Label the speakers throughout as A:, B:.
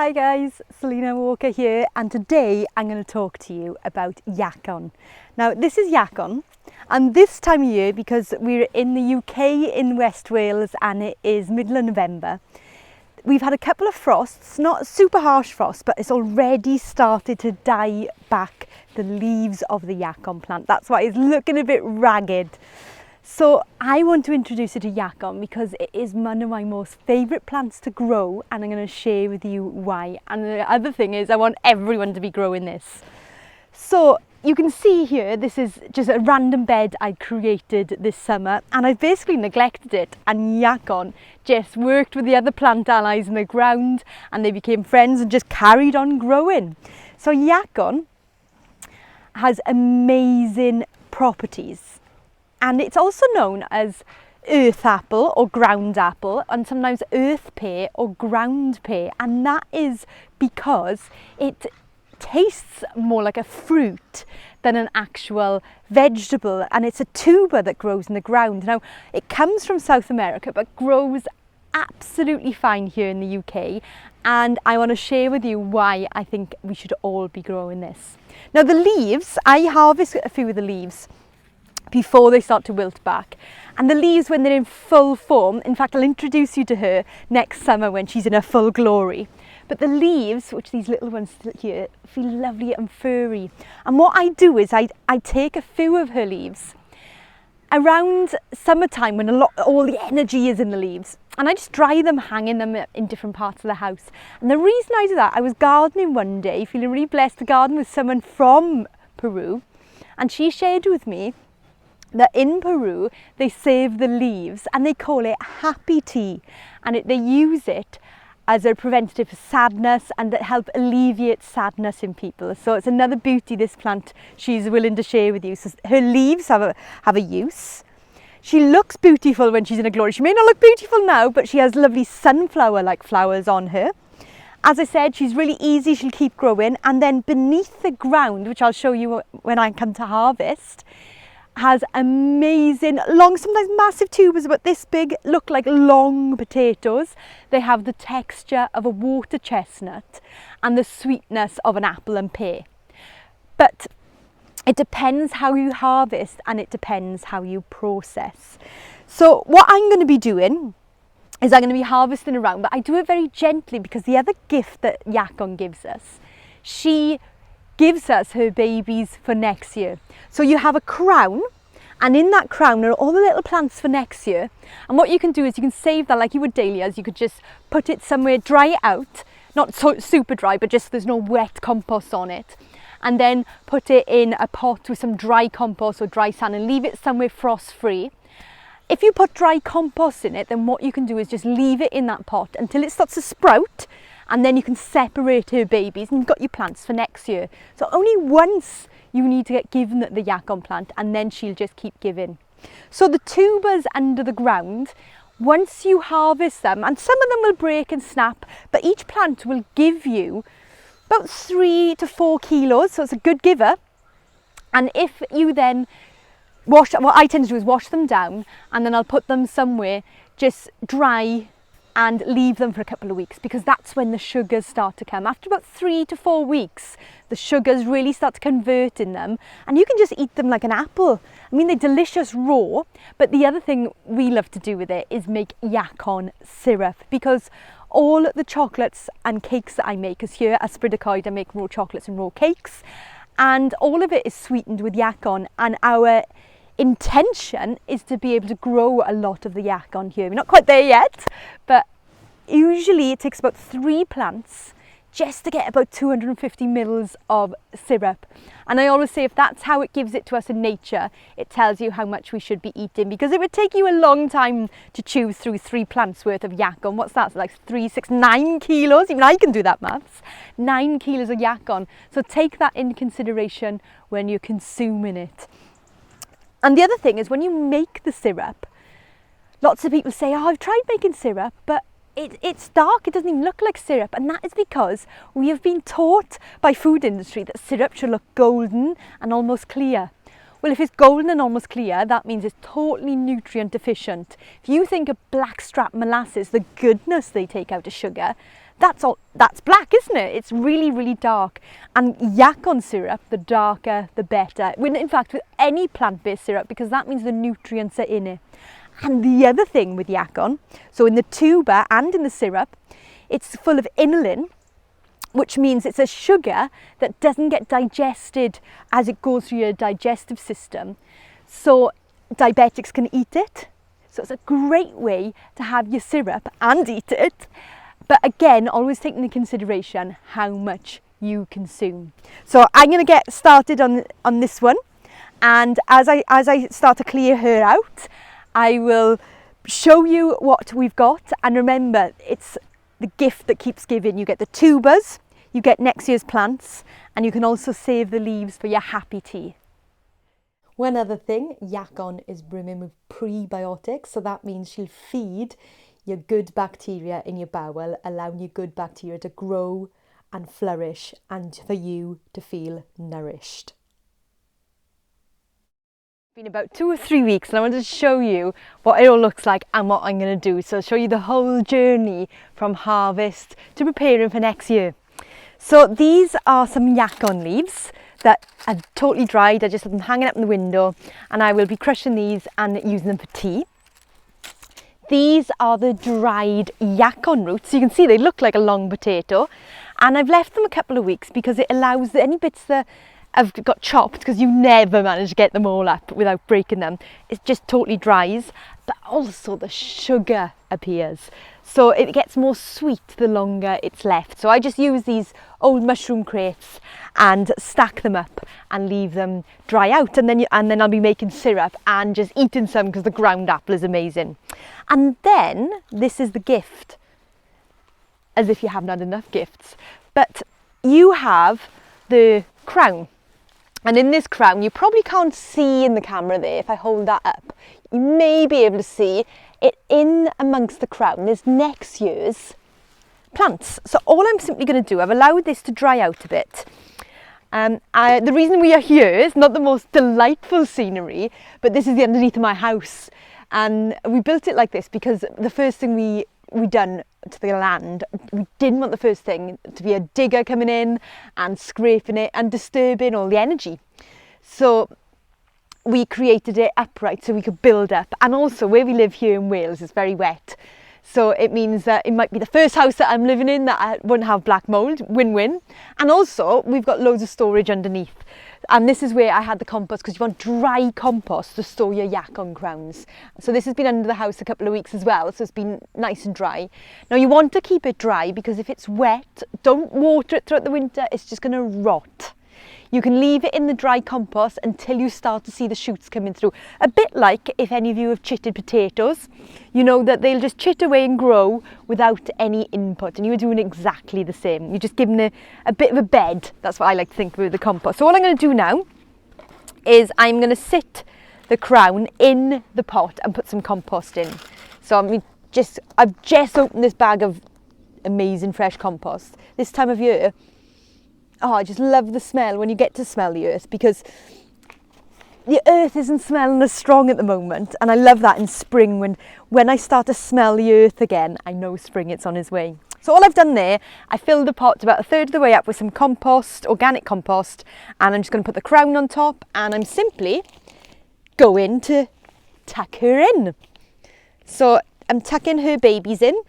A: Hi guys, Selena Walker here, and today I'm going to talk to you about Yacon. Now this is Yacon, and this time of year, because we're in the UK in West Wales and it is middle of November, we've had a couple of frosts, not super harsh frosts, but it's already started to dye back the leaves of the Yacon plant. That's why it's looking a bit ragged. So I want to introduce you to Yacon because it is one of my most favourite plants to grow, and I'm going to share with you why. And the other thing is I want everyone to be growing this. So you can see here, this is just a random bed I created this summer, and I've basically neglected it, and Yacon just worked with the other plant allies in the ground and they became friends and just carried on growing. So Yacon has amazing properties. And it's also known as earth apple or ground apple, and sometimes earth pear or ground pear, and that is because it tastes more like a fruit than an actual vegetable, and it's a tuber that grows in the ground. Now it comes from South America but grows absolutely fine here in the UK, and I want to share with you why I think we should all be growing this. Now the leaves, I harvest a few of the leaves before they start to wilt back, and the leaves when they're in full form, in fact I'll introduce you to her next summer when she's in her full glory, but the leaves, which these little ones here, feel lovely and furry. And what I do is I take a few of her leaves around summertime when all the energy is in the leaves, and I just dry them, hanging them in different parts of the house. And the reason I do that, I was gardening one day, feeling really blessed to garden with someone from Peru, and she shared with me that in Peru they save the leaves and they call it happy tea, and they use it as a preventative for sadness and that help alleviate sadness in people. So it's another beauty this plant she's willing to share with you. So her leaves have a use. She looks beautiful when she's in a glory. She may not look beautiful now, but she has lovely sunflower like flowers on her. As I said, she's really easy, she'll keep growing, and then beneath the ground, which I'll show you when I come to harvest, has amazing long, sometimes massive tubers about this big, look like long potatoes. They have the texture of a water chestnut and the sweetness of an apple and pear. But it depends how you harvest and it depends how you process. So what I'm going to be doing is I'm going to be harvesting around, but I do it very gently because the other gift that Yacon gives us, she gives us her babies for next year. So you have a crown, and in that crown are all the little plants for next year. And what you can do is you can save that like you would dahlias. You could just put it somewhere, dry it out, not so super dry, but just there's no wet compost on it, and then put it in a pot with some dry compost or dry sand and leave it somewhere frost free. If you put dry compost in it, then what you can do is just leave it in that pot until it starts to sprout, and then you can separate her babies and you've got your plants for next year. So only once you need to get given the Yacon plant, and then she'll just keep giving. So the tubers under the ground, once you harvest them, and some of them will break and snap, but each plant will give you about 3 to 4 kilos, so it's a good giver. And if you then what I tend to do is wash them down, and then I'll put them somewhere just dry and leave them for a couple of weeks, because that's when the sugars start to come. After about 3 to 4 weeks, the sugars really start to convert in them, and you can just eat them like an apple. I mean, they're delicious raw, but the other thing we love to do with it is make Yacon syrup, because all the chocolates and cakes that I make, because here at Spridacoid I make raw chocolates and raw cakes, and all of it is sweetened with Yacon, and our intention is to be able to grow a lot of the Yacon here. We're not quite there yet, but usually it takes about 3 plants just to get about 250 mils of syrup. And I always say if that's how it gives it to us in nature, it tells you how much we should be eating, because it would take you a long time to chew through 3 plants worth of Yacon. What's that? So like 3, 6, 9 kilos? Even I can do that maths. 9 kilos of Yacon. So take that into consideration when you're consuming it. And the other thing is, when you make the syrup, lots of people say, oh, I've tried making syrup, but it's dark, it doesn't even look like syrup. And that is because we have been taught by food industry that syrup should look golden and almost clear. Well, if it's golden and almost clear, that means it's totally nutrient deficient. If you think of blackstrap molasses, the goodness they take out of sugar, that's black, isn't it? It's really, really dark. And Yacon syrup, the darker, the better. In fact, with any plant-based syrup, because that means the nutrients are in it. And the other thing with Yacon, so in the tuber and in the syrup, it's full of inulin, which means it's a sugar that doesn't get digested as it goes through your digestive system. So diabetics can eat it. So it's a great way to have your syrup and eat it. But again, always taking into consideration how much you consume. So I'm going to get started on this one. And as I start to clear her out, I will show you what we've got. And remember, it's the gift that keeps giving. You get the tubers, you get next year's plants, and you can also save the leaves for your happy tea. One other thing, Yacon is brimming with prebiotics, so that means she'll feed your good bacteria in your bowel, allowing your good bacteria to grow and flourish and for you to feel nourished. It's been about 2 or 3 weeks and I wanted to show you what it all looks like and what I'm going to do. So I'll show you the whole journey from harvest to preparing for next year. So these are some Yacon leaves that are totally dried. I just have them hanging up in the window and I will be crushing these and using them for tea. These are the dried Yacon roots. You can see they look like a long potato, and I've left them a couple of weeks because it allows any bits that have got chopped, because you never manage to get them all up without breaking them. It just totally dries, but also the sugar appears. So it gets more sweet the longer it's left. So I just use these old mushroom crates and stack them up and leave them dry out. And then I'll be making syrup and just eating some because the ground apple is amazing. And then this is the gift, as if you haven't had enough gifts. But you have the crown. And in this crown, you probably can't see in the camera there, if I hold that up, you may be able to see it in amongst the crown. There's next year's plants. So all I'm simply going to do, I've allowed this to dry out a bit. The reason we are here is not the most delightful scenery, but this is the underneath of my house. And we built it like this because the first thing we done to the land, we didn't want the first thing to be a digger coming in and scraping it and disturbing all the energy. So we created it upright so we could build up, and also where we live here in Wales is very wet, so it means that it might be the first house that I'm living in that I won't have black mould, win-win. And also we've got loads of storage underneath, and this is where I had the compost, because you want dry compost to store your Yacon crowns. So this has been under the house a couple of weeks as well, so it's been nice and dry. Now you want to keep it dry because if it's wet, don't water it throughout the winter, it's just going to rot. You can leave it in the dry compost until you start to see the shoots coming through. A bit like if any of you have chitted potatoes, you know that they'll just chit away and grow without any input, and you're doing exactly the same. You're just giving it a bit of a bed. That's what I like to think with the compost. So all I'm going to do now is I'm going to sit the crown in the pot and put some compost in. So I've just opened this bag of amazing fresh compost. This time of year, oh, I just love the smell when you get to smell the earth, because the earth isn't smelling as strong at the moment, and I love that in spring when I start to smell the earth again. I know spring, it's on its way. So all I've done there, I filled the pot about a third of the way up with some compost, organic compost, and I'm just going to put the crown on top, and I'm simply going to tuck her in. So I'm tucking her babies in.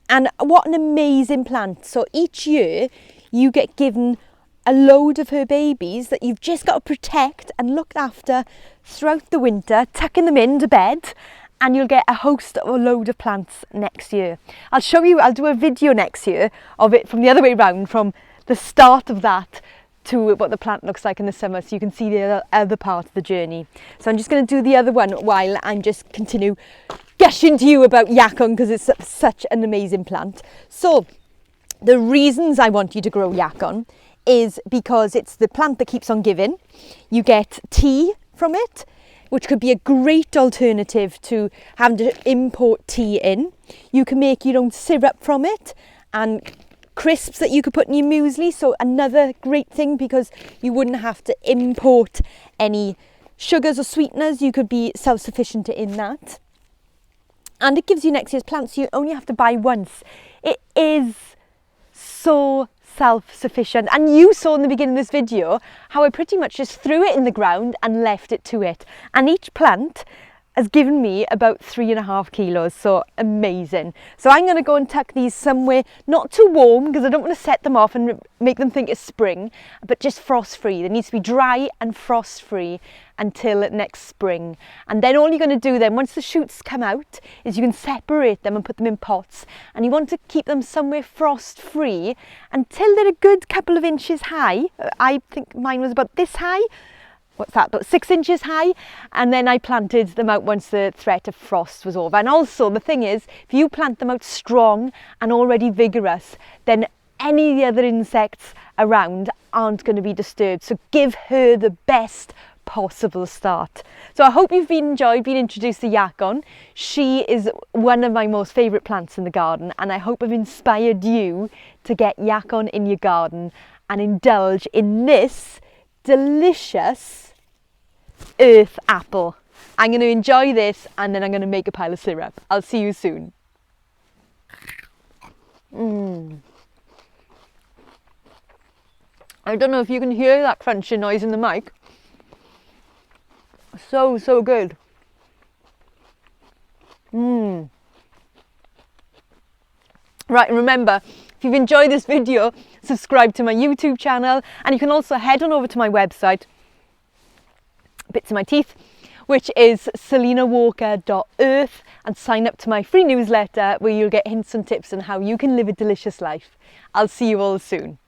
A: And what an amazing plant. So each year you get given a load of her babies that you've just got to protect and look after throughout the winter, tucking them into bed, and you'll get a host of a load of plants next year. I'll show you, I'll do a video next year of it from the other way around, from the start of that to what the plant looks like in the summer, so you can see the other part of the journey. So I'm just going to do the other one while I'm just continue gushing to you about Yacon, because it's such an amazing plant. So the reasons I want you to grow Yacon is because it's the plant that keeps on giving. You get tea from it, which could be a great alternative to having to import tea in. You can make your own syrup from it and crisps that you could put in your muesli. So another great thing, because you wouldn't have to import any sugars or sweeteners. You could be self-sufficient in that. and it gives you next year's plant, so you only have to buy once. It is so self-sufficient, and you saw in the beginning of this video how I pretty much just threw it in the ground and left it to it, and each plant has given me about 3.5 kilos, so amazing. So I'm going to go and tuck these somewhere not too warm, because I don't want to set them off and make them think it's spring, but just frost free. They need to be dry and frost free until next spring. And then all you're going to do then, once the shoots come out, is you can separate them and put them in pots, and you want to keep them somewhere frost free until they're a good couple of inches high. I think mine was about this high. What's that, about 6 inches high, and then I planted them out once the threat of frost was over. And also the thing is, if you plant them out strong and already vigorous, then any of the other insects around aren't going to be disturbed, so give her the best possible start. So I hope you've enjoyed being introduced to Yacon. She is one of my most favourite plants in the garden, and I hope I've inspired you to get Yacon in your garden and indulge in this delicious earth apple. I'm going to enjoy this, and then I'm going to make a pile of syrup. I'll see you soon. I don't know if you can hear that crunching noise in the mic. So good. Right, and remember, if you've enjoyed this video, subscribe to my YouTube channel, and you can also head on over to my website, Bits of My Teeth, which is selinawalker.earth, and sign up to my free newsletter where you'll get hints and tips on how you can live a delicious life. I'll see you all soon.